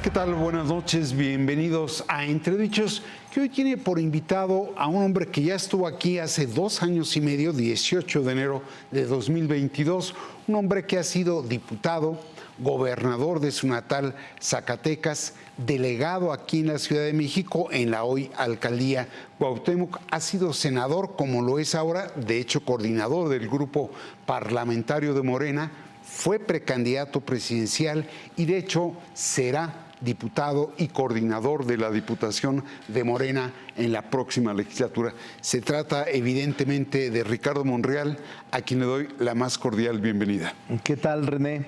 ¿qué tal? Buenas noches, bienvenidos a Entredichos, que hoy tiene por invitado a un hombre que ya estuvo aquí hace 2 años y medio, 18 de enero de 2022, un hombre que ha sido diputado, gobernador de su natal Zacatecas, delegado aquí en la Ciudad de México, en la hoy alcaldía Cuauhtémoc, ha sido senador, como lo es ahora, de hecho coordinador del grupo parlamentario de Morena, fue precandidato presidencial y de hecho será diputado y coordinador de la Diputación de Morena en la próxima legislatura. Se trata evidentemente de Ricardo Monreal, a quien le doy la más cordial bienvenida. ¿Qué tal, René?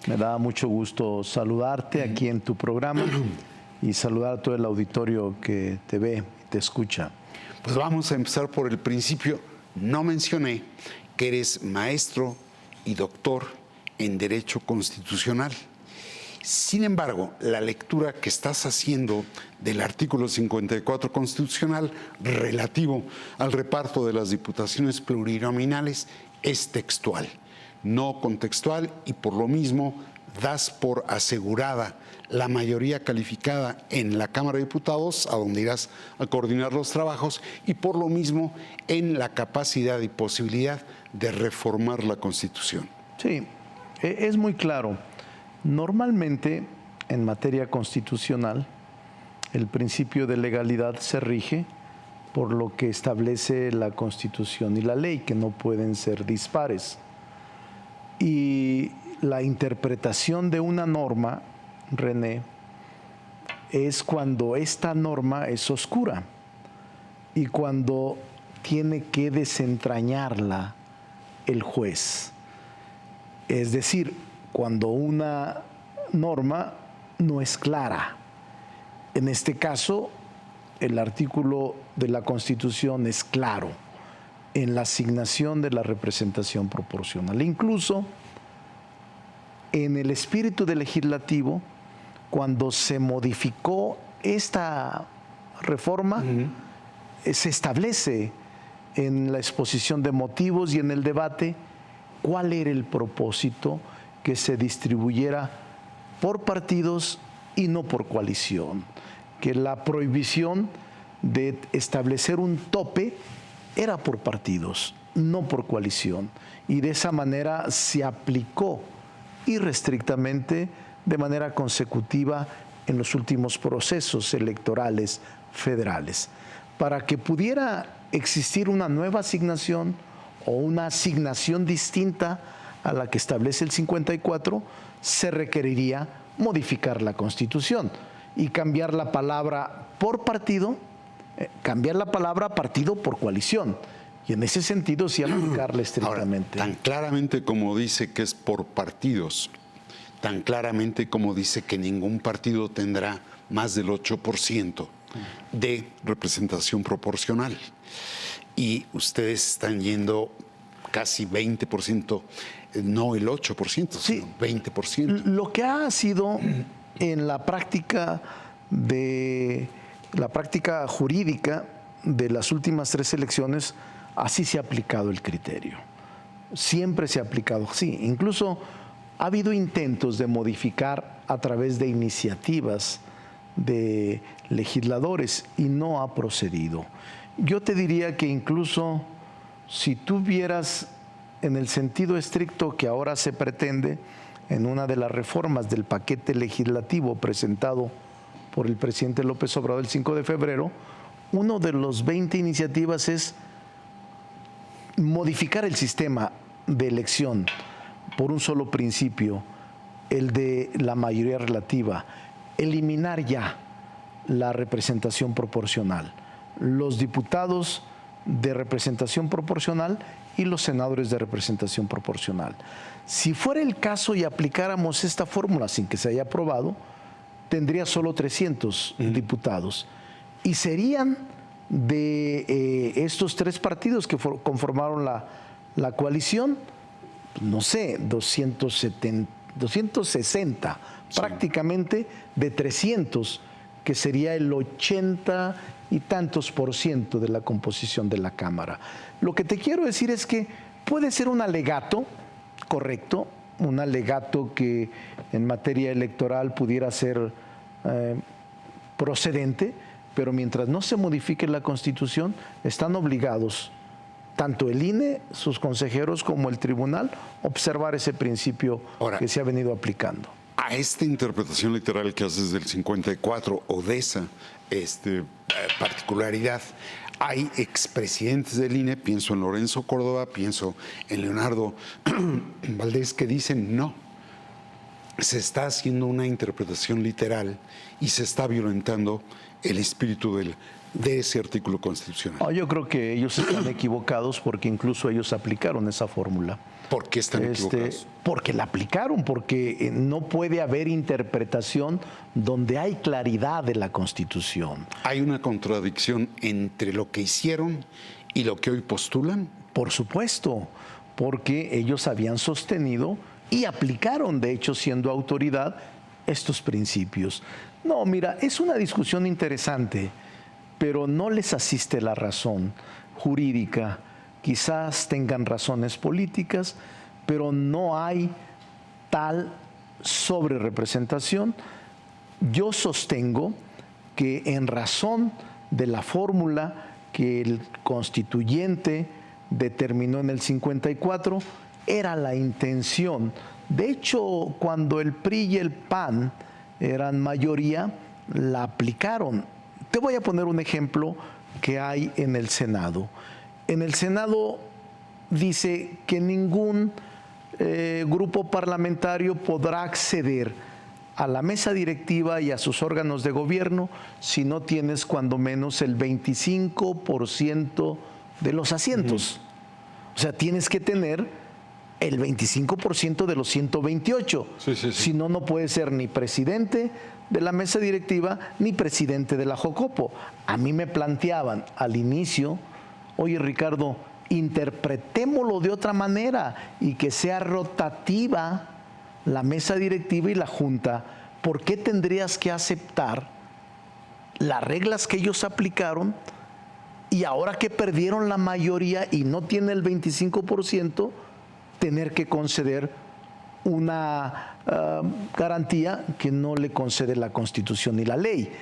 Me da mucho gusto saludarte aquí en tu programa y saludar a todo el auditorio que te ve y te escucha. Pues vamos a empezar por el principio. No mencioné que eres maestro y doctor en Derecho Constitucional. Sin embargo, la lectura que estás haciendo del artículo 54 constitucional relativo al reparto de las diputaciones plurinominales es textual, no contextual, y por lo mismo das por asegurada la mayoría calificada en la Cámara de Diputados, a donde irás a coordinar los trabajos, y por lo mismo en la capacidad y posibilidad de reformar la Constitución. Sí, es muy claro. Normalmente, en materia constitucional, el principio de legalidad se rige por lo que establece la Constitución y la ley, que no pueden ser dispares. Y la interpretación de una norma, René, es cuando esta norma es oscura y cuando tiene que desentrañarla el juez. Es decir, cuando una norma no es clara. En este caso, el artículo de la Constitución es claro en la asignación de la representación proporcional. Incluso en el espíritu del legislativo, cuando se modificó esta reforma, se establece en la exposición de motivos y en el debate cuál era el propósito, que se distribuyera por partidos y no por coalición, que la prohibición de establecer un tope era por partidos, no por coalición, y de esa manera se aplicó irrestrictamente de manera consecutiva en los últimos procesos electorales federales. Para que pudiera existir una nueva asignación o una asignación distinta a la que establece el 54, se requeriría modificar la Constitución y cambiar la palabra por partido, cambiar la palabra partido por coalición. Y en ese sentido sí aplicarla estrictamente. Ahora, tan claramente como dice que es por partidos, tan claramente como dice que ningún partido tendrá más del 8% de representación proporcional. Y ustedes están yendo casi 20%, no el 8%, sí, sino 20%. Lo que ha sido en la práctica jurídica de las últimas 3 elecciones, así se ha aplicado el criterio. Siempre se ha aplicado así. Incluso ha habido intentos de modificar a través de iniciativas de legisladores y no ha procedido. Yo te diría que incluso si tú vieras en el sentido estricto que ahora se pretende en una de las reformas del paquete legislativo presentado por el presidente López Obrador el 5 de febrero, uno de los 20 iniciativas es modificar el sistema de elección por un solo principio, el de la mayoría relativa, eliminar ya la representación proporcional. Los diputados de representación proporcional y los senadores de representación proporcional. Si fuera el caso y aplicáramos esta fórmula sin que se haya aprobado, tendría solo 300 diputados y serían de estos 3 partidos que conformaron la coalición, no sé, 260, sí, prácticamente de 300, que sería el 80 y tantos % de la composición de la Cámara. Lo que te quiero decir es que puede ser un alegato, correcto, un alegato que en materia electoral pudiera ser procedente, pero mientras no se modifique la Constitución, están obligados, tanto el INE, sus consejeros, como el tribunal, observar ese principio Ahora, que se ha venido aplicando. A esta interpretación literal que haces del 54 o de esa particularidad, hay expresidentes del INE, pienso en Lorenzo Córdoba, pienso en Leonardo Valdés, que dicen no, se está haciendo una interpretación literal y se está violentando el espíritu de ese artículo constitucional. No, yo creo que ellos están equivocados porque incluso ellos aplicaron esa fórmula. ¿Por qué están equivocados? Porque la aplicaron, porque no puede haber interpretación donde hay claridad de la Constitución. ¿Hay una contradicción entre lo que hicieron y lo que hoy postulan? Por supuesto, porque ellos habían sostenido y aplicaron, de hecho, siendo autoridad, estos principios. No, mira, es una discusión interesante, pero no les asiste la razón jurídica. Quizás tengan razones políticas, pero no hay tal sobrerepresentación. Yo sostengo que en razón de la fórmula que el constituyente determinó en el 54, era la intención. De hecho, cuando el PRI y el PAN eran mayoría, la aplicaron. Te voy a poner un ejemplo que hay en el Senado. En el Senado dice que ningún grupo parlamentario podrá acceder a la mesa directiva y a sus órganos de gobierno si no tienes cuando menos el 25% de los asientos. O sea, tienes que tener el 25% de los 128. Si no, no puedes ser ni presidente de la mesa directiva ni presidente de la Jocopo. A mí me planteaban al inicio, oye, Ricardo, interpretémoslo de otra manera y que sea rotativa la mesa directiva y la junta. ¿Por qué tendrías que aceptar las reglas que ellos aplicaron y ahora que perdieron la mayoría y no tiene el 25%, tener que conceder una garantía que no le concede la Constitución y la ley?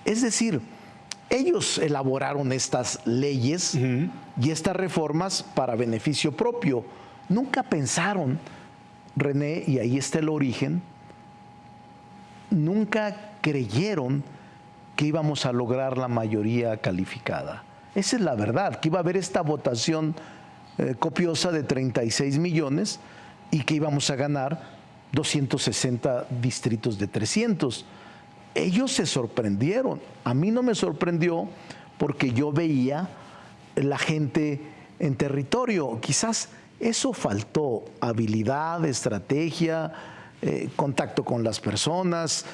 Es decir, ellos elaboraron estas leyes y estas reformas para beneficio propio. Nunca pensaron, René, y ahí está el origen, nunca creyeron que íbamos a lograr la mayoría calificada. Esa es la verdad, que iba a haber esta votación copiosa de 36 millones y que íbamos a ganar 260 distritos de 300. Ellos se sorprendieron. A mí no me sorprendió porque yo veía la gente en territorio. Quizás eso faltó: habilidad, estrategia, contacto con las personas,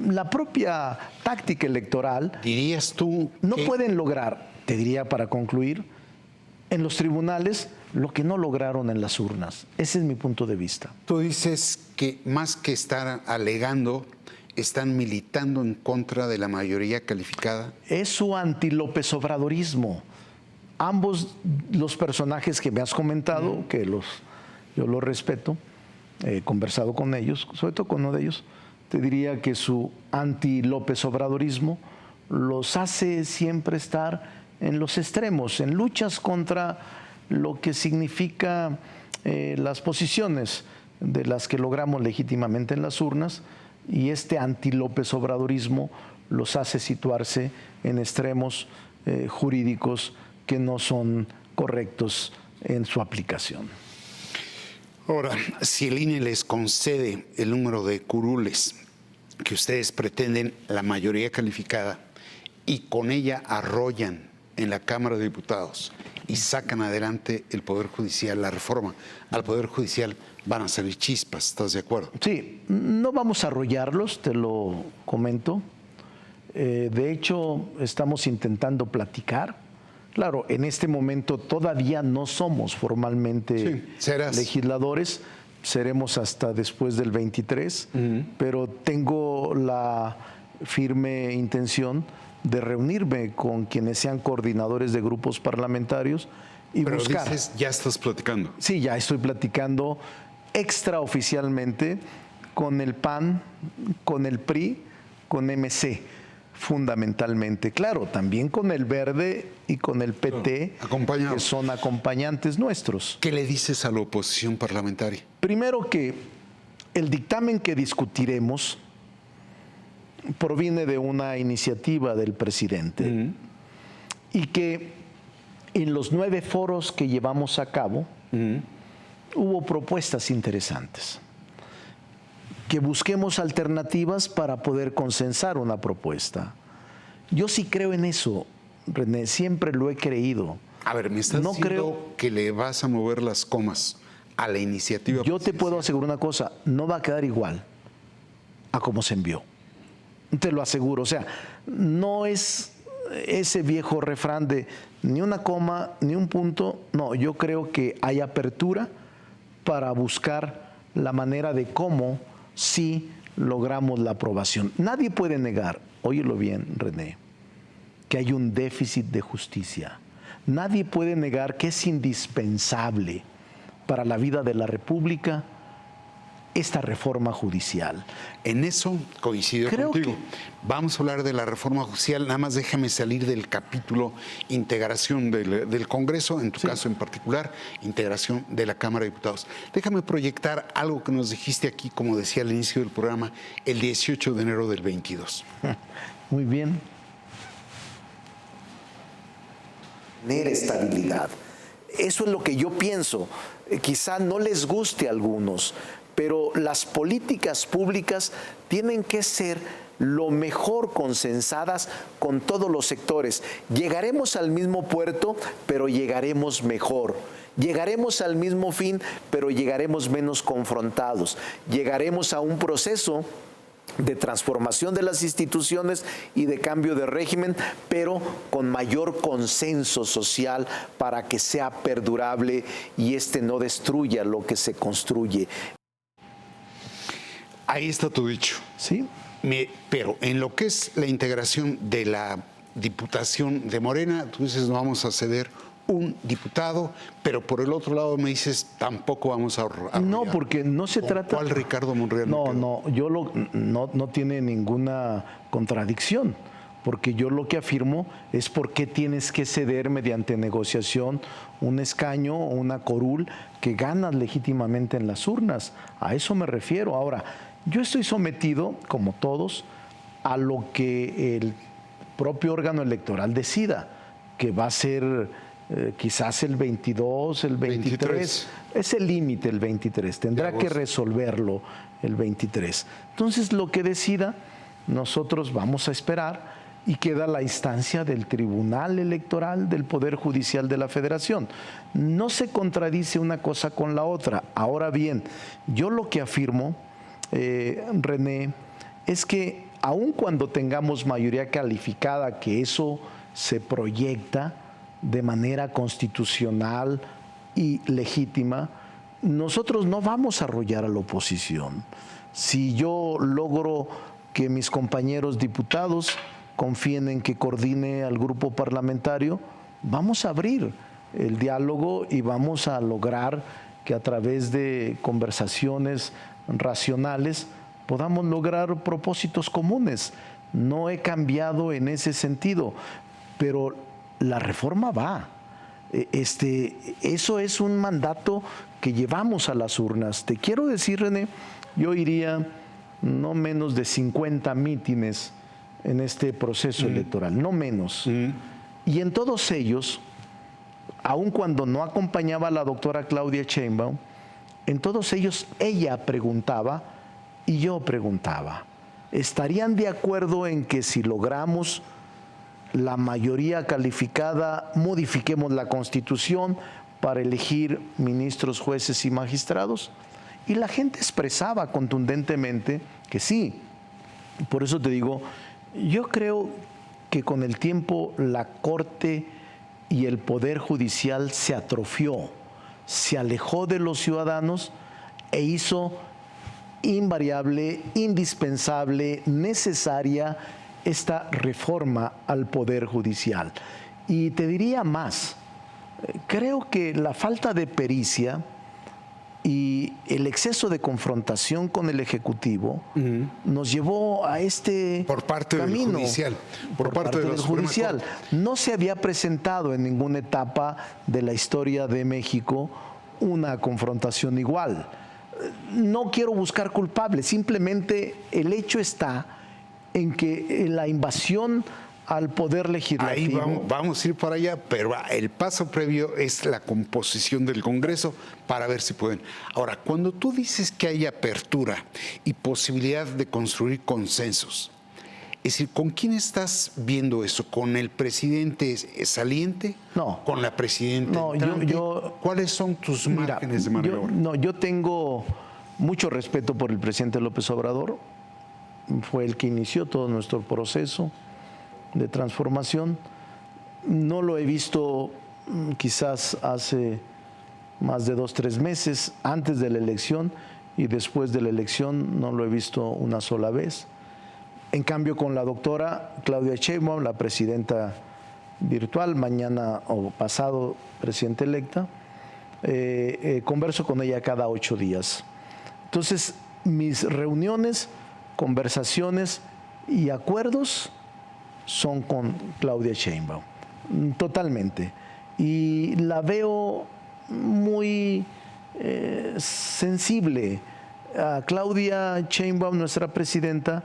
la propia táctica electoral. ¿Dirías tú no que pueden lograr, te diría para concluir, en los tribunales lo que no lograron en las urnas? Ese es mi punto de vista. Tú dices que más que estar alegando, están militando en contra de la mayoría calificada? Es su anti-López Obradorismo. Ambos los personajes que me has comentado, que yo los respeto, he conversado con ellos, sobre todo con uno de ellos, te diría que su anti-López Obradorismo los hace siempre estar en los extremos, en luchas contra lo que significa las posiciones de las que logramos legítimamente en las urnas, y este anti-López Obradorismo los hace situarse en extremos jurídicos que no son correctos en su aplicación. Ahora, si el INE les concede el número de curules que ustedes pretenden, la mayoría calificada, y con ella arrollan en la Cámara de Diputados y sacan adelante el Poder Judicial, la reforma al Poder Judicial, van a salir chispas, ¿estás de acuerdo? Sí, no vamos a arrollarlos, te lo comento. De hecho, estamos intentando platicar. Claro, en este momento todavía no somos formalmente legisladores, seremos hasta después del 23, pero tengo la firme intención de reunirme con quienes sean coordinadores de grupos parlamentarios y pero buscar. Dices, ya estás platicando. Sí, ya estoy platicando extraoficialmente con el PAN, con el PRI, con MC, fundamentalmente. Claro, también con el Verde y con el PT, acompañados, que son acompañantes nuestros. ¿Qué le dices a la oposición parlamentaria? Primero que el dictamen que discutiremos proviene de una iniciativa del presidente y que en los 9 foros que llevamos a cabo hubo propuestas interesantes. Que busquemos alternativas para poder consensar una propuesta. Yo sí creo en eso, René, siempre lo he creído. A ver, me estás diciendo que le vas a mover las comas a la iniciativa. Yo te puedo asegurar una cosa, no va a quedar igual a como se envió. Te lo aseguro. O sea, no es ese viejo refrán de ni una coma, ni un punto. No, yo creo que hay apertura para buscar la manera de cómo sí logramos la aprobación. Nadie puede negar, óyelo bien, René, que hay un déficit de justicia. Nadie puede negar que es indispensable para la vida de la República esta reforma judicial. En eso coincido contigo. Vamos a hablar de la reforma judicial. Nada más déjame salir del capítulo integración del Congreso, en tu caso en particular, integración de la Cámara de Diputados. Déjame proyectar algo que nos dijiste aquí, como decía al inicio del programa, el 18 de enero del 22. Muy bien. Tener estabilidad. Eso es lo que yo pienso. Quizá no les guste a algunos, pero las políticas públicas tienen que ser lo mejor consensadas con todos los sectores. Llegaremos al mismo puerto, pero llegaremos mejor. Llegaremos al mismo fin, pero llegaremos menos confrontados. Llegaremos a un proceso de transformación de las instituciones y de cambio de régimen, pero con mayor consenso social para que sea perdurable y no destruya lo que se construye. Ahí está tu dicho. Sí. Pero en lo que es la integración de la Diputación de Morena, tú dices no vamos a ceder un diputado, pero por el otro lado me dices tampoco vamos a arrollar. No, porque no se trata... ¿Cuál Ricardo Monreal? No, no tiene ninguna contradicción, porque yo lo que afirmo es por qué tienes que ceder mediante negociación un escaño o una curul que ganas legítimamente en las urnas. A eso me refiero. Ahora, yo estoy sometido, como todos, a lo que el propio órgano electoral decida, que va a ser quizás el 22, el 23. Es el límite el 23, tendrá que resolverlo el 23. Entonces, lo que decida, nosotros vamos a esperar y queda la instancia del Tribunal Electoral del Poder Judicial de la Federación. No se contradice una cosa con la otra. Ahora bien, yo lo que afirmo, René, es que aun cuando tengamos mayoría calificada, que eso se proyecta de manera constitucional y legítima, nosotros no vamos a arrollar a la oposición. Si yo logro que mis compañeros diputados confíen en que coordine al grupo parlamentario, vamos a abrir el diálogo y vamos a lograr que a través de conversaciones racionales podamos lograr propósitos comunes. No he cambiado en ese sentido, pero la reforma va. Eso es un mandato que llevamos a las urnas. Te quiero decir, René, yo iría no menos de 50 mítines en este proceso electoral, no menos. Y en todos ellos, aun cuando no acompañaba a la doctora Claudia Sheinbaum, en todos ellos ella preguntaba y yo preguntaba, ¿estarían de acuerdo en que si logramos la mayoría calificada, modifiquemos la Constitución para elegir ministros, jueces y magistrados? Y la gente expresaba contundentemente que sí. Por eso te digo, yo creo que con el tiempo la Corte y el Poder Judicial se atrofió, se alejó de los ciudadanos e hizo invariable, indispensable, necesaria esta reforma al Poder Judicial. Y te diría más, creo que la falta de pericia Y el exceso de confrontación con el Ejecutivo nos llevó a este por parte camino. Del judicial, por parte de la del Suprema judicial. Corte. No se había presentado en ninguna etapa de la historia de México una confrontación igual. No quiero buscar culpables, simplemente el hecho está en que la invasión al poder legislativo. Ahí vamos a ir para allá, pero el paso previo es la composición del Congreso para ver si pueden. Ahora, cuando tú dices que hay apertura y posibilidad de construir consensos, es decir, ¿con quién estás viendo eso? ¿Con el presidente saliente? No. ¿Con la presidenta No, entrante? yo ¿Cuáles son tus márgenes de maniobra? Yo tengo mucho respeto por el presidente López Obrador. Fue el que inició todo nuestro proceso de transformación. No lo he visto quizás hace más de 2 o 3 meses, antes de la elección y después de la elección no lo he visto una sola vez. En cambio, con la doctora Claudia Sheinbaum, la presidenta virtual, mañana o pasado presidenta electa, converso con ella cada 8 días. Entonces, mis reuniones, conversaciones y acuerdos son con Claudia Sheinbaum, totalmente. Y la veo muy sensible. A Claudia Sheinbaum, nuestra presidenta,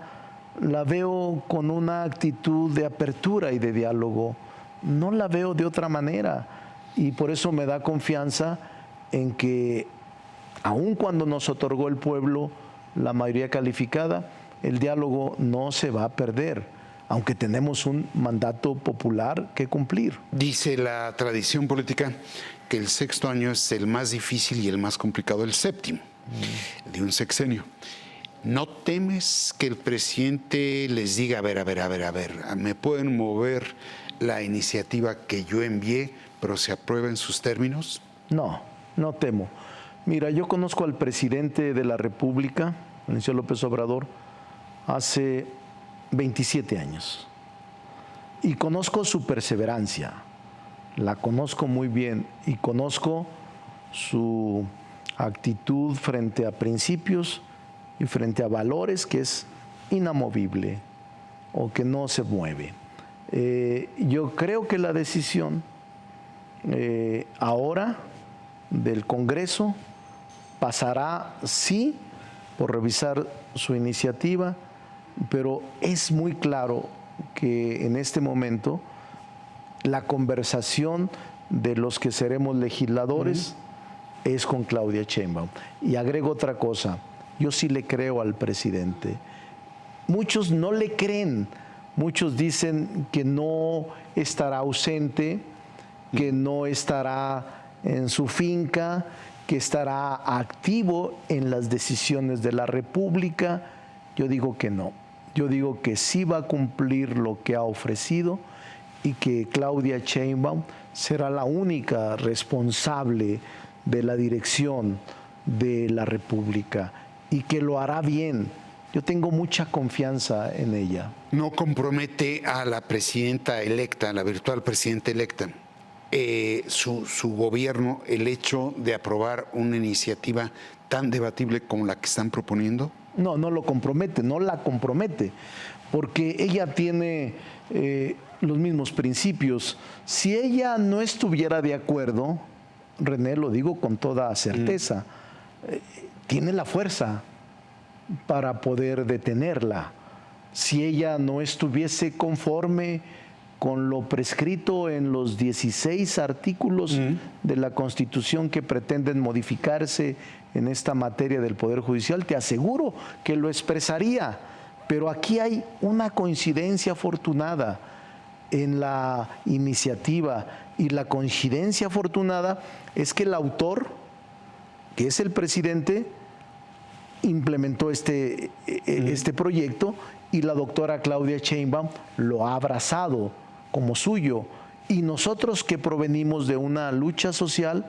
la veo con una actitud de apertura y de diálogo. No la veo de otra manera. Y por eso me da confianza en que, aun cuando nos otorgó el pueblo la mayoría calificada, el diálogo no se va a perder, aunque tenemos un mandato popular que cumplir. Dice la tradición política que el 6º año es el más difícil y el más complicado, el 7º de un sexenio. ¿No temes que el presidente les diga, a ver, me pueden mover la iniciativa que yo envié, pero se aprueba en sus términos? No, no temo. Mira, yo conozco al presidente de la República, el señor López Obrador, hace 27 años. Y conozco su perseverancia, la conozco muy bien y conozco su actitud frente a principios y frente a valores que es inamovible o que no se mueve. Yo creo que la decisión ahora del Congreso pasará, sí, por revisar su iniciativa, pero es muy claro que en este momento la conversación de los que seremos legisladores es con Claudia Sheinbaum. Y agrego otra cosa, yo sí le creo al presidente. Muchos no le creen, muchos dicen que no estará ausente, que no estará en su finca, que estará activo en las decisiones de la República. Yo digo que no. Yo digo que sí va a cumplir lo que ha ofrecido y que Claudia Sheinbaum será la única responsable de la dirección de la República y que lo hará bien. Yo tengo mucha confianza en ella. ¿No compromete a la presidenta electa, la virtual presidenta electa, su gobierno el hecho de aprobar una iniciativa tan debatible como la que están proponiendo? No, no lo compromete, no la compromete, porque ella tiene los mismos principios. Si ella no estuviera de acuerdo, René, lo digo con toda certeza, tiene la fuerza para poder detenerla. Si ella no estuviese conforme con lo prescrito en los 16 artículos de la Constitución que pretenden modificarse en esta materia del Poder Judicial, te aseguro que lo expresaría. Pero aquí hay una coincidencia afortunada en la iniciativa, y la coincidencia afortunada es que el autor, que es el presidente, implementó este proyecto y la doctora Claudia Sheinbaum lo ha abrazado como suyo. Y nosotros que provenimos de una lucha social,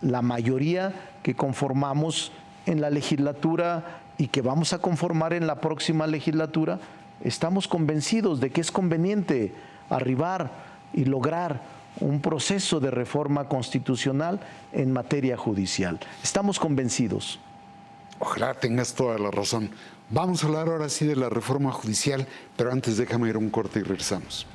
la mayoría que conformamos en la legislatura y que vamos a conformar en la próxima legislatura, estamos convencidos de que es conveniente arribar y lograr un proceso de reforma constitucional en materia judicial. Estamos convencidos. Ojalá tengas toda la razón. Vamos a hablar ahora sí de la reforma judicial, pero antes déjame ir a un corte y regresamos.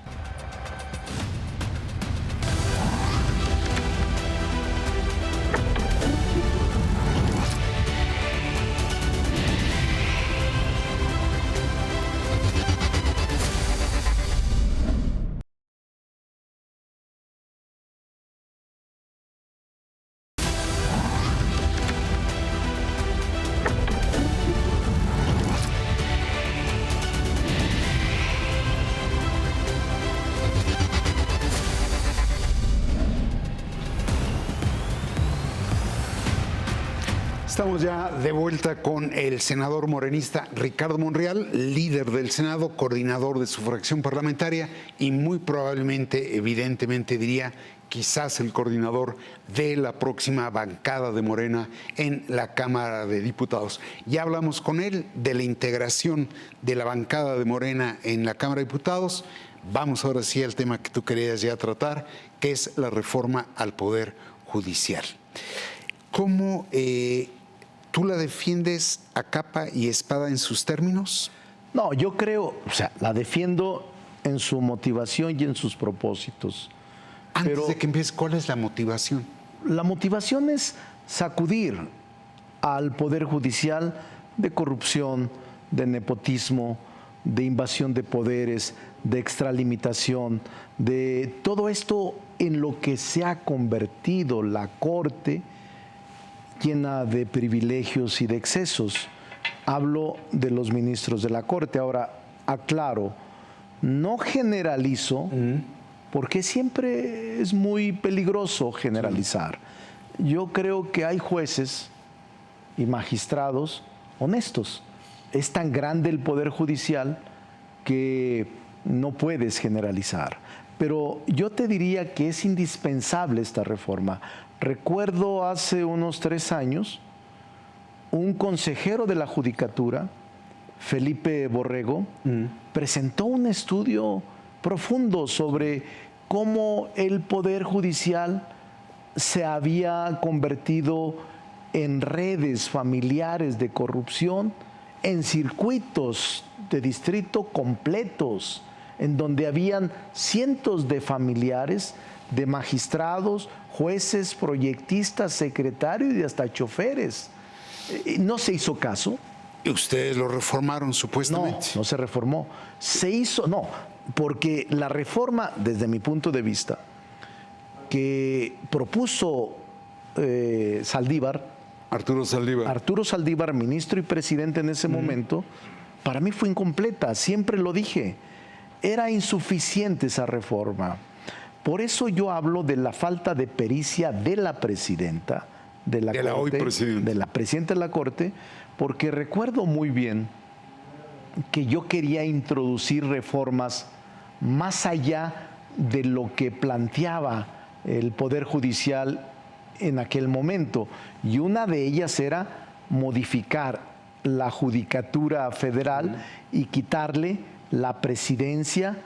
Estamos ya de vuelta con el senador morenista Ricardo Monreal, líder del Senado, coordinador de su fracción parlamentaria y muy probablemente, evidentemente diría, quizás el coordinador de la próxima bancada de Morena en la Cámara de Diputados. Ya hablamos con él de la integración de la bancada de Morena en la Cámara de Diputados. Vamos ahora sí al tema que tú querías ya tratar, que es la reforma al Poder Judicial. ¿Cómo tú la defiendes a capa y espada en sus términos? No, yo creo, la defiendo en su motivación y en sus propósitos. Antes de que empieces, ¿cuál es la motivación? La motivación es sacudir al Poder Judicial de corrupción, de nepotismo, de invasión de poderes, de extralimitación, de todo esto en lo que se ha convertido la Corte, llena de privilegios y de excesos. Hablo de los ministros de la Corte. Ahora, aclaro, no generalizo, porque siempre es muy peligroso generalizar. Yo creo que hay jueces y magistrados honestos. Es tan grande el Poder Judicial que no puedes generalizar. Pero yo te diría que es indispensable esta reforma. Recuerdo hace unos 3 años, un consejero de la Judicatura, Felipe Borrego, presentó un estudio profundo sobre cómo el Poder Judicial se había convertido en redes familiares de corrupción, en circuitos de distrito completos, en donde habían cientos de familiares de magistrados, jueces, proyectistas, secretarios y hasta choferes. No se hizo caso. ¿Y ustedes lo reformaron supuestamente? No, no se reformó. Se hizo, no, porque la reforma, desde mi punto de vista, que propuso Arturo Saldívar, ministro y presidente en ese momento, para mí fue incompleta, siempre lo dije. Era insuficiente esa reforma. Por eso yo hablo de la falta de pericia de la presidenta de la Corte, de la presidenta de la Corte, porque recuerdo muy bien que yo quería introducir reformas más allá de lo que planteaba el Poder Judicial en aquel momento. Y una de ellas era modificar la Judicatura Federal y quitarle la presidencia,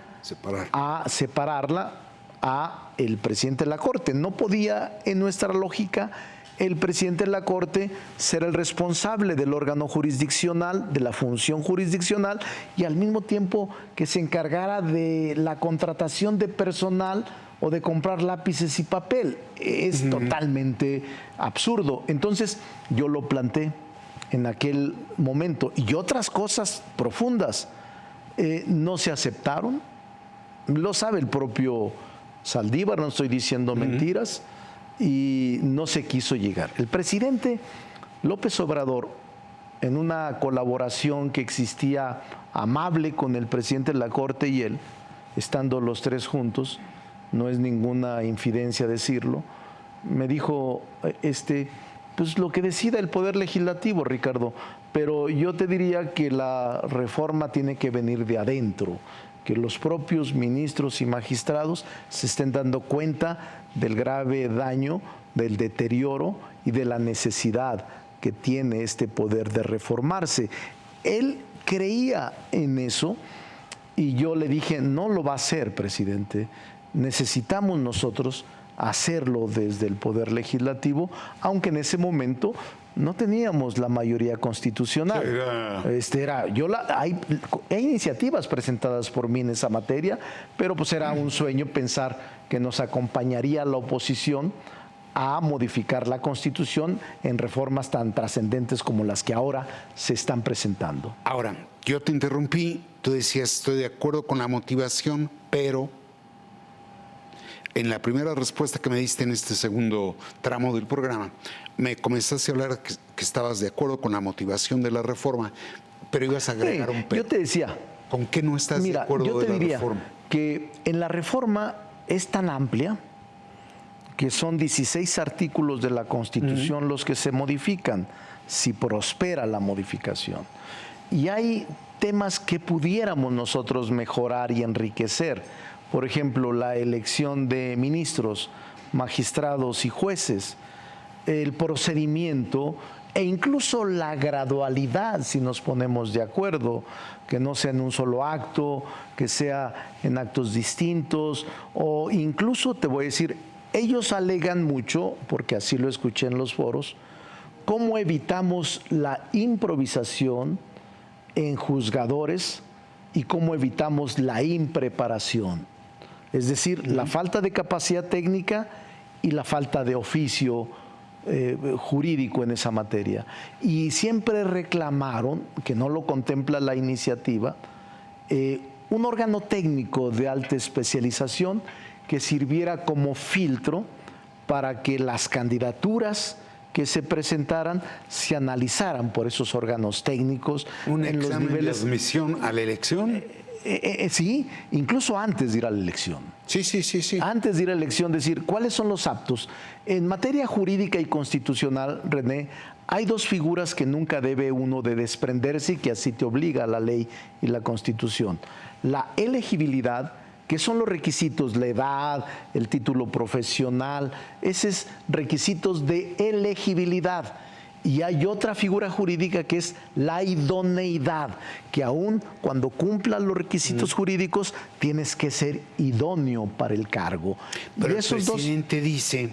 separarla a el presidente de la Corte. No podía, en nuestra lógica, el presidente de la Corte ser el responsable del órgano jurisdiccional, de la función jurisdiccional, y al mismo tiempo que se encargara de la contratación de personal o de comprar lápices y papel. Es totalmente absurdo. Entonces, yo lo planteé en aquel momento. Y otras cosas profundas no se aceptaron. Lo sabe el propio Saldívar, no estoy diciendo mentiras, y no se quiso llegar. El presidente López Obrador, en una colaboración que existía amable con el presidente de la Corte y él, estando los tres juntos, no es ninguna infidencia decirlo, me dijo, pues lo que decida el Poder Legislativo, Ricardo, pero yo te diría que la reforma tiene que venir de adentro, que los propios ministros y magistrados se estén dando cuenta del grave daño, del deterioro y de la necesidad que tiene este poder de reformarse. Él creía en eso y yo le dije, no lo va a hacer, presidente. necesitamos nosotros hacerlo desde el Poder Legislativo, aunque en ese momento no teníamos la mayoría constitucional. Hay iniciativas presentadas por mí en esa materia, pero pues era un sueño pensar que nos acompañaría la oposición a modificar la Constitución en reformas tan trascendentes como las que ahora se están presentando. Ahora, yo te interrumpí, tú decías, estoy de acuerdo con la motivación, pero en la primera respuesta que me diste en este segundo tramo del programa, me comenzaste a hablar que estabas de acuerdo con la motivación de la reforma, pero ibas a agregar un pero. Yo te decía, ¿con qué no estás de acuerdo yo te de la diría reforma? Que en la reforma es tan amplia que son 16 artículos de la Constitución los que se modifican, si prospera la modificación. Y hay temas que pudiéramos nosotros mejorar y enriquecer. Por ejemplo, la elección de ministros, magistrados y jueces, el procedimiento e incluso la gradualidad, si nos ponemos de acuerdo, que no sea en un solo acto, que sea en actos distintos, o incluso, te voy a decir, ellos alegan mucho, porque así lo escuché en los foros, cómo evitamos la improvisación en juzgadores y cómo evitamos la impreparación. Es decir, la falta de capacidad técnica y la falta de oficio jurídico en esa materia. Y siempre reclamaron, que no lo contempla la iniciativa, un órgano técnico de alta especialización que sirviera como filtro para que las candidaturas que se presentaran se analizaran por esos órganos técnicos. ¿Un en examen los niveles de admisión a la elección? Sí, incluso antes de ir a la elección. Sí. Antes de ir a la elección, decir, ¿cuáles son los aptos? En materia jurídica y constitucional, René, hay dos figuras que nunca debe uno de desprenderse y que así te obliga la ley y la Constitución. La elegibilidad, que son los requisitos, la edad, el título profesional, esos requisitos de elegibilidad. Y hay otra figura jurídica que es la idoneidad, que aún cuando cumplan los requisitos jurídicos tienes que ser idóneo para el cargo. Pero y esos el presidente dice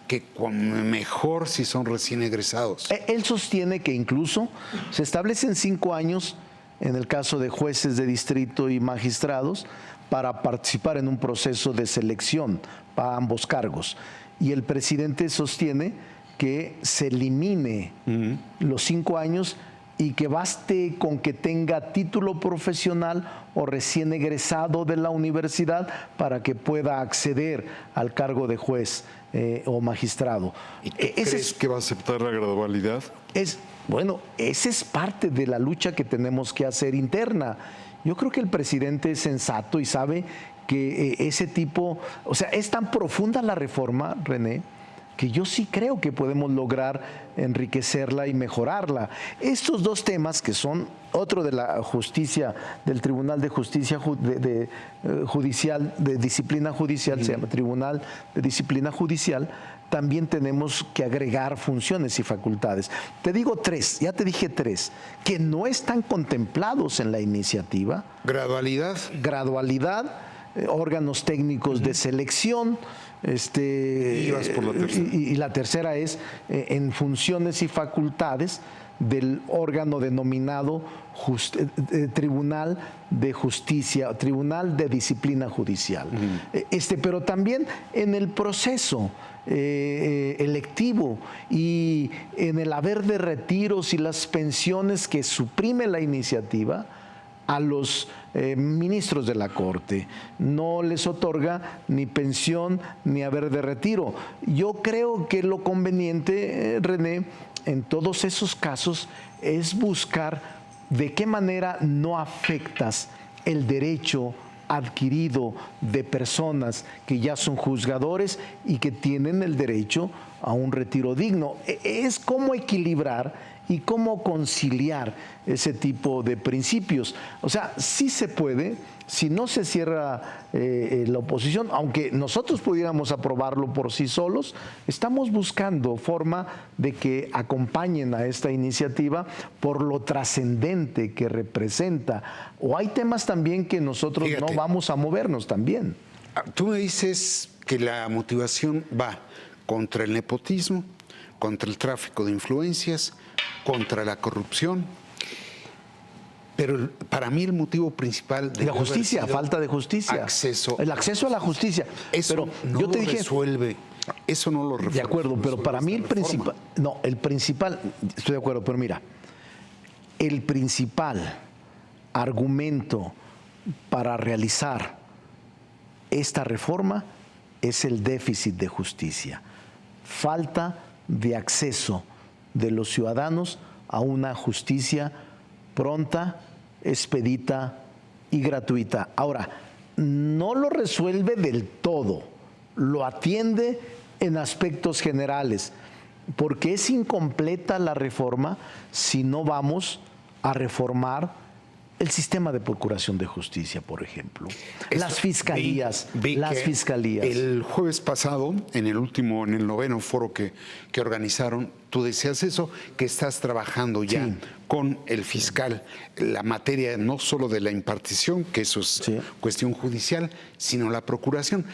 que mejor si son recién egresados. Él sostiene que incluso se establecen 5 años en el caso de jueces de distrito y magistrados para participar en un proceso de selección para ambos cargos. Y el presidente sostiene que se elimine los 5 años y que baste con que tenga título profesional o recién egresado de la universidad para que pueda acceder al cargo de juez o magistrado. ¿Y tú crees que va a aceptar la gradualidad? Bueno, esa es parte de la lucha que tenemos que hacer interna. Yo creo que el presidente es sensato y sabe que ese tipo, o sea, es tan profunda la reforma, René, que yo sí creo que podemos lograr enriquecerla y mejorarla. Estos dos temas, que son otro de la justicia, del Tribunal de Justicia Judicial, de Disciplina Judicial, se llama Tribunal de Disciplina Judicial, también tenemos que agregar funciones y facultades. Te digo 3, ya te dije 3, que no están contemplados en la iniciativa. Gradualidad. Gradualidad, órganos técnicos de selección. Y vas por la tercera. Y la tercera es en funciones y facultades del órgano denominado Tribunal de Justicia, Tribunal de Disciplina Judicial. Pero también en el proceso electivo y en el haber de retiros y las pensiones que suprime la iniciativa a los ministros de la Corte. No les otorga ni pensión ni haber de retiro. Yo creo que lo conveniente, René, en todos esos casos es buscar de qué manera no afectas el derecho adquirido de personas que ya son juzgadores y que tienen el derecho a un retiro digno. Es cómo equilibrar y cómo conciliar ese tipo de principios. O sea, sí se puede, si no se cierra la oposición, aunque nosotros pudiéramos aprobarlo por sí solos, estamos buscando forma de que acompañen a esta iniciativa por lo trascendente que representa. O hay temas también que nosotros no vamos a movernos también. Tú me dices que la motivación va contra el nepotismo, contra el tráfico de influencias, contra la corrupción. Pero para mí el motivo principal de la justicia, falta de justicia. El acceso a la justicia. Eso pero no yo lo te dije, resuelve. Eso no lo resuelve. de acuerdo, pero para mí el principal, estoy de acuerdo, pero mira, el principal argumento para realizar esta reforma es el déficit de justicia, falta de acceso de los ciudadanos a una justicia pronta, expedita y gratuita. Ahora, no lo resuelve del todo, lo atiende en aspectos generales, porque es incompleta la reforma si no vamos a reformar el sistema de procuración de justicia, por ejemplo. Las fiscalías. El jueves pasado, en el noveno foro que organizaron, tú decías eso, que estás trabajando ya con el fiscal, la materia no solo de la impartición, que eso es cuestión judicial, sino la procuración.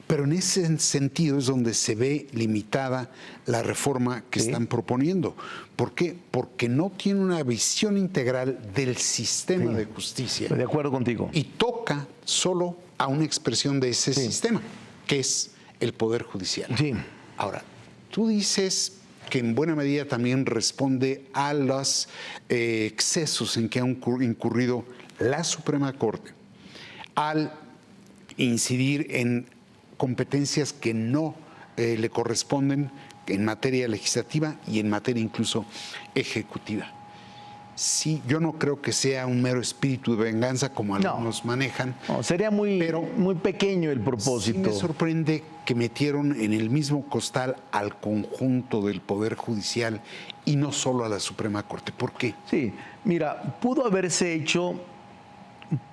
Pero en ese sentido es donde se ve limitada la reforma que están proponiendo. ¿Por qué? Porque no tiene una visión integral del sistema de justicia. Estoy de acuerdo contigo. Y toca solo a una expresión de ese sistema, que es el Poder Judicial. Sí. Ahora, tú dices que en buena medida también responde a los excesos en que ha incurrido la Suprema Corte al incidir en competencias que no le corresponden en materia legislativa y en materia incluso ejecutiva. Sí, yo no creo que sea un mero espíritu de venganza como algunos manejan. No, sería muy pequeño el propósito. Sí me sorprende que metieron en el mismo costal al conjunto del Poder Judicial y no solo a la Suprema Corte. ¿Por qué? Sí, mira, pudo haberse hecho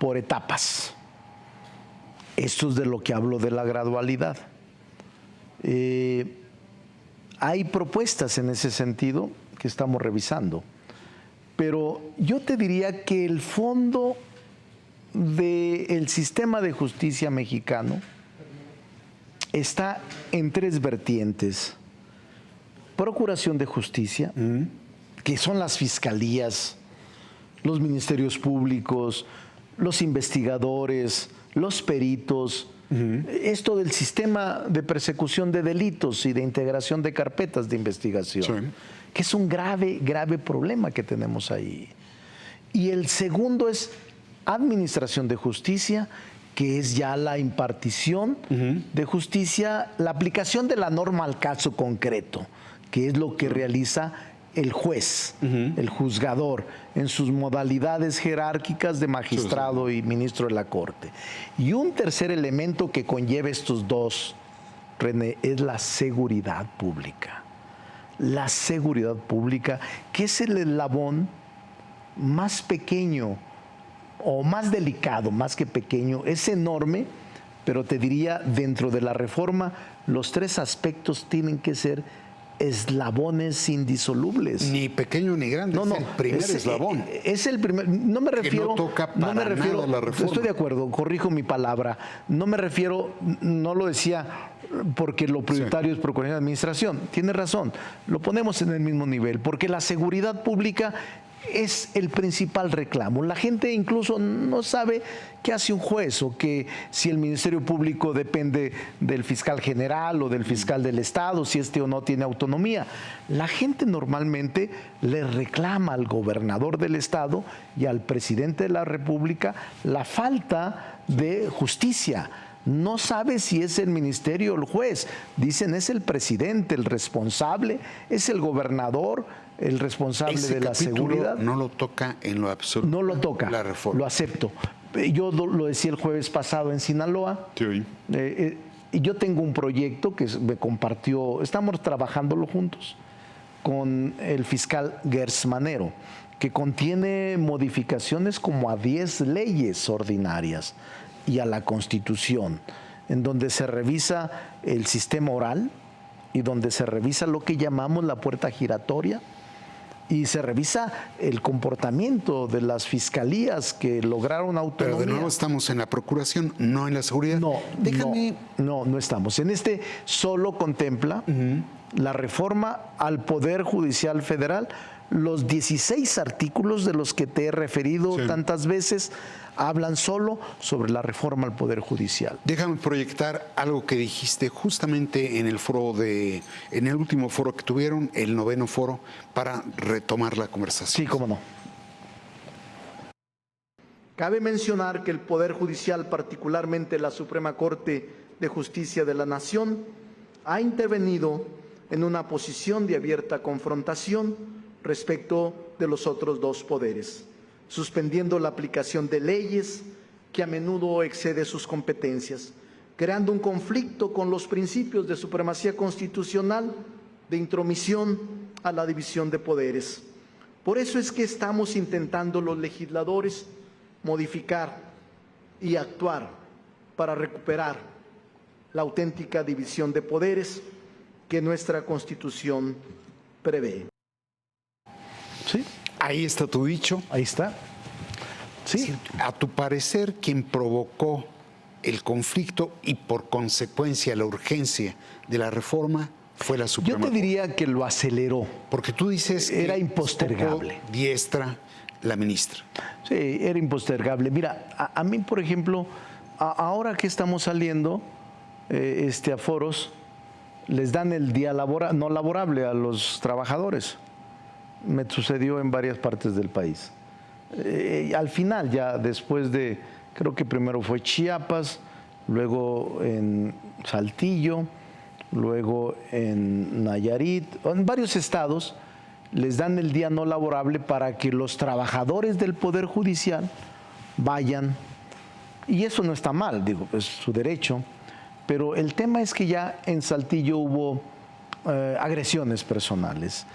por etapas. Esto es de lo que hablo de la gradualidad. Hay propuestas en ese sentido que estamos revisando, pero yo te diría que el fondo del sistema de justicia mexicano está en tres vertientes. Procuración de justicia, que son las fiscalías, los ministerios públicos, los investigadores, los peritos, esto del sistema de persecución de delitos y de integración de carpetas de investigación, que es un grave problema que tenemos ahí. Y el segundo es administración de justicia, que es ya la impartición de justicia, la aplicación de la norma al caso concreto, que es lo que realiza el juez, el juzgador, en sus modalidades jerárquicas de magistrado y ministro de la Corte. Y un tercer elemento que conlleva estos dos, René, es la seguridad pública. La seguridad pública, que es el eslabón más pequeño o más delicado, más que pequeño, es enorme, pero te diría, dentro de la reforma, los tres aspectos tienen que ser eslabones indisolubles. Ni pequeño ni grande, es el primer eslabón. Es el primer, no me refiero... Que no toca para nada la reforma. Estoy de acuerdo, corrijo mi palabra. No me refiero, no lo decía porque lo prioritario es procuración de administración. Tiene razón, lo ponemos en el mismo nivel, porque la seguridad pública es el principal reclamo. La gente incluso no sabe qué hace un juez o que si el Ministerio Público depende del fiscal general o del fiscal del Estado, si este o no tiene autonomía. La gente normalmente le reclama al gobernador del Estado y al presidente de la República la falta de justicia. No sabe si es el ministerio o el juez. Dicen es el presidente, el responsable, es el gobernador, el responsable de la seguridad. No lo toca en lo absoluto. No lo toca, la reforma. Lo acepto. Yo lo decía el jueves pasado en Sinaloa. Sí. Y yo tengo un proyecto que me compartió, estamos trabajándolo juntos, con el fiscal Gers Manero, que contiene modificaciones como a 10 leyes ordinarias y a la Constitución, en donde se revisa el sistema oral y donde se revisa lo que llamamos la puerta giratoria, y se revisa el comportamiento de las fiscalías que lograron autonomía. Pero de nuevo estamos en la procuración, no en la seguridad. No estamos. En este solo contempla la reforma al Poder Judicial Federal. Los 16 artículos de los que te he referido tantas veces hablan solo sobre la reforma al Poder Judicial. Déjame proyectar algo que dijiste justamente en el en el último foro que tuvieron, el 9º foro, para retomar la conversación. Sí, cómo no. Cabe mencionar que el Poder Judicial, particularmente la Suprema Corte de Justicia de la Nación, ha intervenido en una posición de abierta confrontación respecto de los otros dos poderes, suspendiendo la aplicación de leyes que a menudo excede sus competencias, creando un conflicto con los principios de supremacía constitucional, de intromisión a la división de poderes. Por eso es que estamos intentando los legisladores modificar y actuar para recuperar la auténtica división de poderes que nuestra Constitución prevé. Sí. Ahí está tu dicho. Ahí está. Sí. A tu parecer, quien provocó el conflicto y por consecuencia la urgencia de la reforma fue la Suprema Yo te Corte. diría que lo aceleró. Porque tú dices que era impostergable. Un poco diestra la ministra. Sí, era impostergable. Mira, a mí, por ejemplo, ahora que estamos saliendo a foros, les dan el día no laborable a los trabajadores. Me sucedió en varias partes del país. Al final, ya después de, creo que primero fue Chiapas, luego en Saltillo, luego en Nayarit, en varios estados, les dan el día no laborable para que los trabajadores del Poder Judicial vayan. Y eso no está mal, digo, es su derecho. Pero el tema es que ya en Saltillo hubo agresiones personales,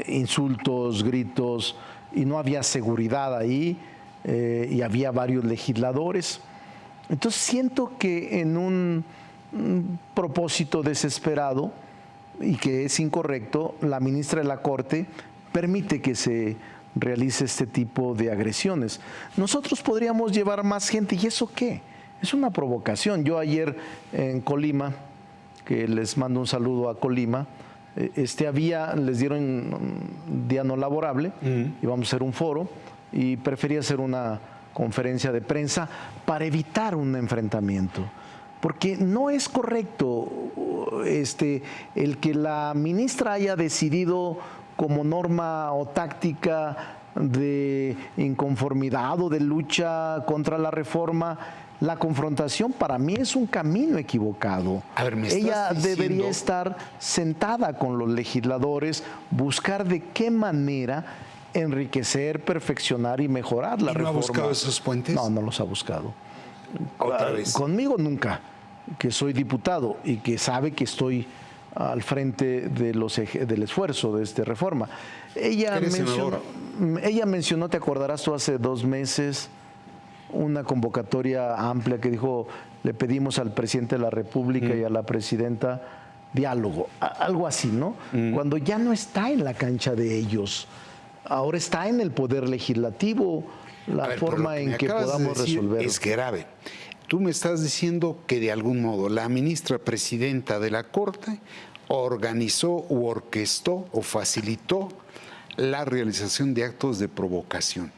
insultos, gritos, y no había seguridad ahí, y había varios legisladores. Entonces siento que en un propósito desesperado y que es incorrecto, la ministra de la Corte permite que se realice este tipo de agresiones. Nosotros podríamos llevar más gente, ¿y eso qué? Es una provocación. Yo ayer en Colima, que les mando un saludo a Colima, les dieron día no laborable, íbamos a hacer un foro y preferí hacer una conferencia de prensa para evitar un enfrentamiento. Porque no es correcto el que la ministra haya decidido como norma o táctica de inconformidad o de lucha contra la reforma. La confrontación para mí es un camino equivocado. A ver, ella debería estar sentada con los legisladores, buscar de qué manera enriquecer, perfeccionar y mejorar la reforma. ¿No ha buscado esos puentes? No, no los ha buscado. ¿Otra vez? Conmigo nunca, que soy diputado y que sabe que estoy al frente del esfuerzo de esta reforma. Ella mencionó, te acordarás tú, hace 2 meses, una convocatoria amplia que dijo, le pedimos al presidente de la República y a la presidenta diálogo, algo así, ¿no? Cuando ya no está en la cancha de ellos, ahora está en el Poder Legislativo, forma en que podamos resolverlo. Es grave. Tú me estás diciendo que de algún modo la ministra presidenta de la Corte organizó u orquestó o facilitó la realización de actos de provocación.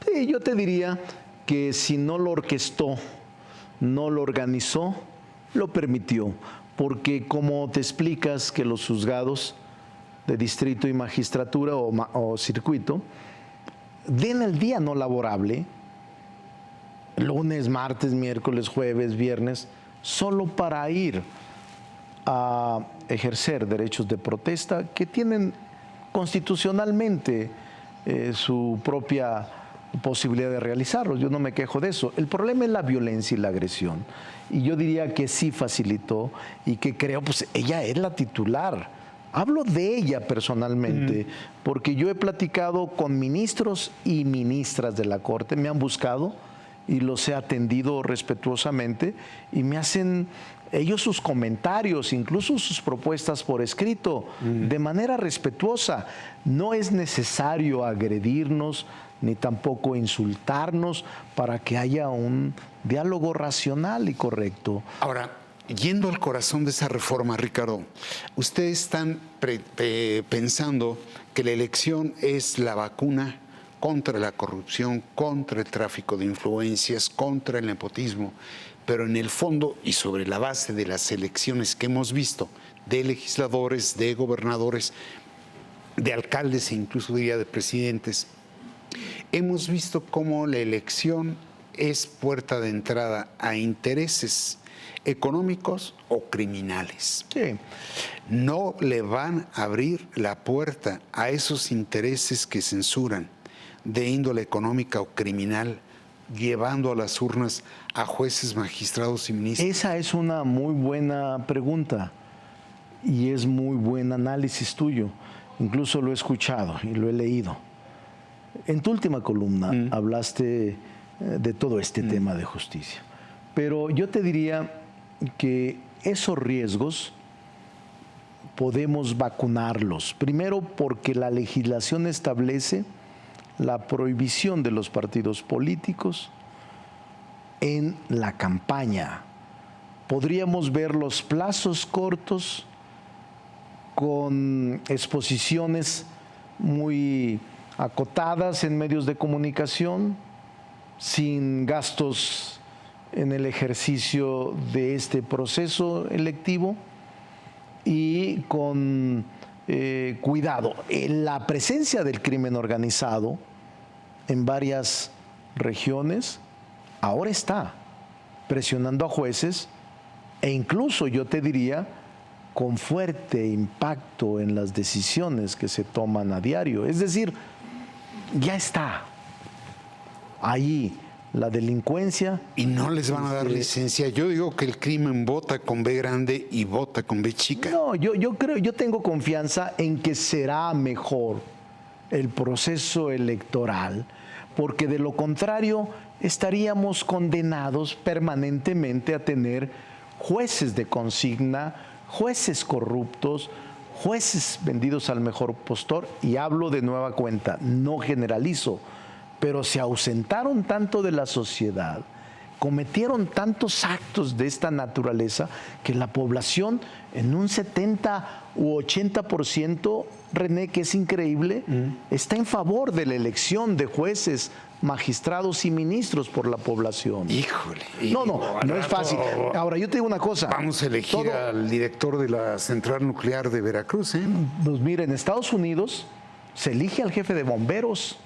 Sí, yo te diría que si no lo orquestó, no lo organizó, lo permitió. Porque como te explicas que los juzgados de distrito y magistratura o circuito den el día no laborable, lunes, martes, miércoles, jueves, viernes, solo para ir a ejercer derechos de protesta que tienen constitucionalmente su propia posibilidad de realizarlos. Yo no me quejo de eso. El problema es la violencia y la agresión. Y yo diría que sí facilitó y que creo, pues ella es la titular. Hablo de ella personalmente, porque yo he platicado con ministros y ministras de la Corte, me han buscado y los he atendido respetuosamente y me hacen ellos sus comentarios, incluso sus propuestas por escrito, de manera respetuosa. No es necesario agredirnos ni tampoco insultarnos para que haya un diálogo racional y correcto. Ahora, yendo al corazón de esa reforma, Ricardo, ustedes están pensando que la elección es la vacuna contra la corrupción, contra el tráfico de influencias, contra el nepotismo, pero en el fondo y sobre la base de las elecciones que hemos visto de legisladores, de gobernadores, de alcaldes e incluso diría de presidentes, hemos visto cómo la elección es puerta de entrada a intereses económicos o criminales. Sí. No le van a abrir la puerta a esos intereses que censuran de índole económica o criminal, llevando a las urnas a jueces, magistrados y ministros. Esa es una muy buena pregunta y es muy buen análisis tuyo. Incluso lo he escuchado y lo he leído. En tu última columna hablaste de todo este tema de justicia. Pero yo te diría que esos riesgos podemos vacunarlos. Primero, porque la legislación establece la prohibición de los partidos políticos en la campaña. Podríamos ver los plazos cortos con exposiciones muy acotadas en medios de comunicación, sin gastos en el ejercicio de este proceso electivo y con cuidado. La presencia del crimen organizado en varias regiones ahora está presionando a jueces e incluso yo te diría con fuerte impacto en las decisiones que se toman a diario. Es decir, ya está ahí la delincuencia. Y no les van a dar licencia. Yo digo que el crimen vota con B grande y vota con B chica. No, yo tengo confianza en que será mejor el proceso electoral, porque de lo contrario estaríamos condenados permanentemente a tener jueces de consigna, jueces corruptos, jueces vendidos al mejor postor, y hablo de nueva cuenta, no generalizo, pero se ausentaron tanto de la sociedad, cometieron tantos actos de esta naturaleza que la población en un 70 u 80%, René, que es increíble, está en favor de la elección de jueces, magistrados y ministros por la población. Híjole. No es fácil. Ahora, yo te digo una cosa. Vamos a elegir al director de la central nuclear de Veracruz, ¿eh? Pues mira, en Estados Unidos se elige al jefe de bomberos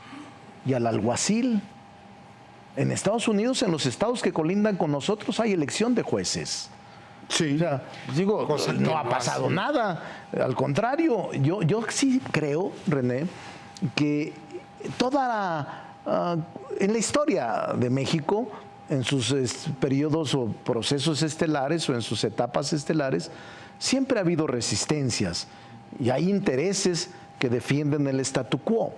y al alguacil. En Estados Unidos, en los estados que colindan con nosotros, hay elección de jueces. Sí. O sea, digo, no ha pasado nada. Al contrario, yo sí creo, René, que en la historia de México, en sus periodos o procesos estelares o en sus etapas estelares, siempre ha habido resistencias y hay intereses que defienden el statu quo.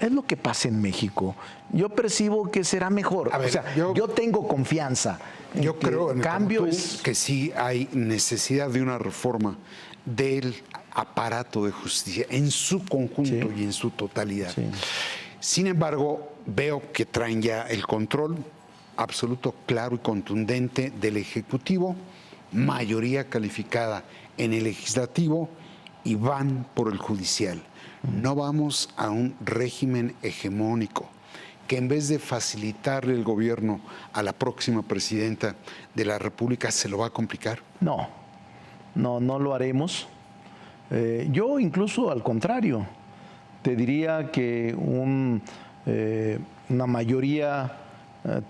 Es lo que pasa en México. Yo percibo que será mejor. A ver, o sea, yo tengo confianza. Yo creo en cambio que sí hay necesidad de una reforma del aparato de justicia en su conjunto y en su totalidad. Sí. Sin embargo, veo que traen ya el control absoluto, claro y contundente del Ejecutivo, mayoría calificada en el Legislativo y van por el Judicial. No vamos a un régimen hegemónico que en vez de facilitarle el gobierno a la próxima presidenta de la República se lo va a complicar. No lo haremos. Yo incluso al contrario, te diría que una mayoría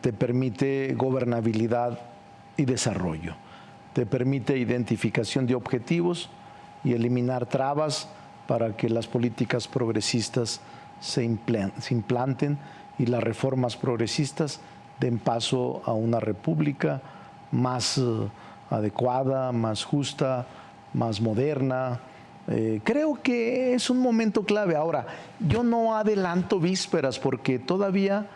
te permite gobernabilidad y desarrollo, te permite identificación de objetivos y eliminar trabas para que las políticas progresistas se implanten y las reformas progresistas den paso a una república más adecuada, más justa, más moderna. Creo que es un momento clave. Ahora, yo no adelanto vísperas porque todavía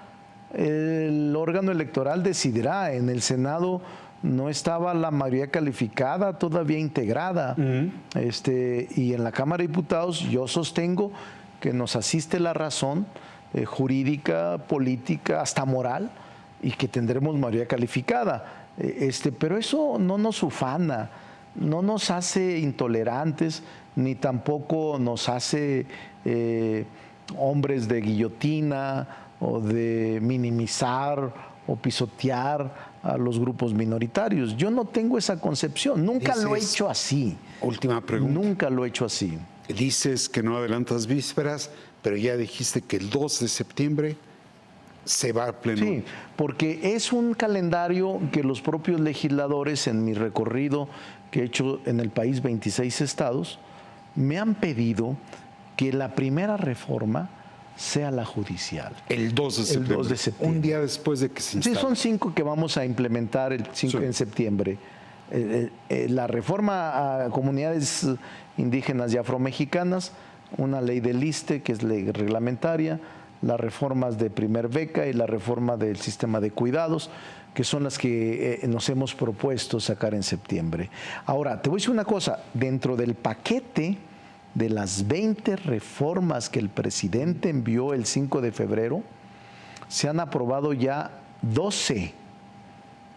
el órgano electoral decidirá. En el Senado no estaba la mayoría calificada todavía integrada. Y en la Cámara de Diputados yo sostengo que nos asiste la razón jurídica, política, hasta moral, y que tendremos mayoría calificada. Pero eso no nos ufana, no nos hace intolerantes, ni tampoco nos hace hombres de guillotina o de minimizar o pisotear a los grupos minoritarios. Yo no tengo esa concepción, nunca lo he hecho así. Última pregunta. Nunca lo he hecho así. Dices que no adelantas vísperas, pero ya dijiste que el 2 de septiembre se va a pleno. Sí, porque es un calendario que los propios legisladores, en mi recorrido que he hecho en el país, 26 estados, me han pedido que la primera reforma sea la judicial. El 2 de septiembre. El 2 de septiembre. Un día después de que se instale. Sí, son 5 que vamos a implementar el 5 en septiembre. La reforma a comunidades indígenas y afromexicanas, una ley del ISSSTE, que es ley reglamentaria, las reformas de primer beca y la reforma del sistema de cuidados, que son las que nos hemos propuesto sacar en septiembre. Ahora, te voy a decir una cosa, dentro del paquete de las 20 reformas que el presidente envió el 5 de febrero, se han aprobado ya 12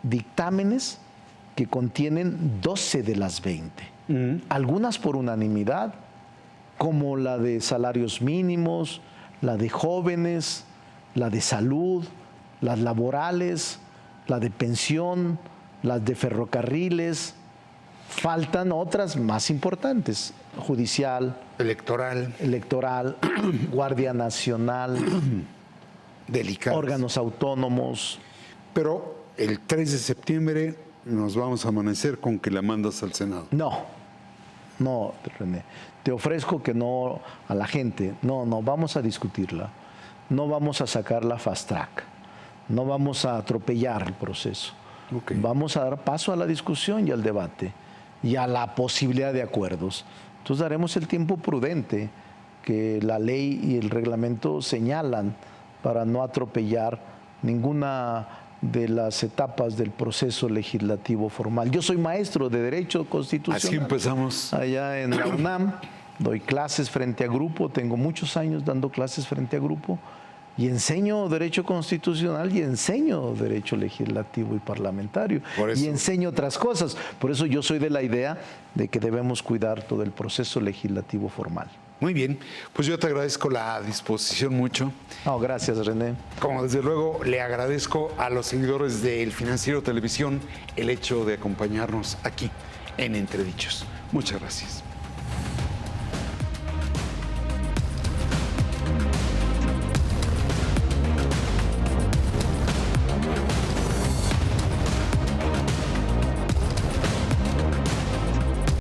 dictámenes que contienen 12 de las 20. Algunas por unanimidad, como la de salarios mínimos, la de jóvenes, la de salud, las laborales, la de pensión, las de ferrocarriles. Faltan otras más importantes: judicial, electoral, Guardia Nacional, delicadas, órganos autónomos. Pero el 3 de septiembre nos vamos a amanecer con que la mandas al Senado. No, René. Te ofrezco que no a la gente. No, vamos a discutirla. No vamos a sacarla fast track. No vamos a atropellar el proceso. Okay. Vamos a dar paso a la discusión y al debate y a la posibilidad de acuerdos. Entonces daremos el tiempo prudente que la ley y el reglamento señalan para no atropellar ninguna de las etapas del proceso legislativo formal. Yo soy maestro de Derecho Constitucional. Así empezamos. Allá en la UNAM, doy clases frente a grupo, tengo muchos años dando clases frente a grupo y enseño Derecho Constitucional y enseño Derecho Legislativo y Parlamentario y enseño otras cosas. Por eso yo soy de la idea de que debemos cuidar todo el proceso legislativo formal. Muy bien, pues yo te agradezco la disposición mucho. No, gracias, René. Como desde luego le agradezco a los seguidores de El Financiero Televisión el hecho de acompañarnos aquí en Entredichos. Muchas gracias.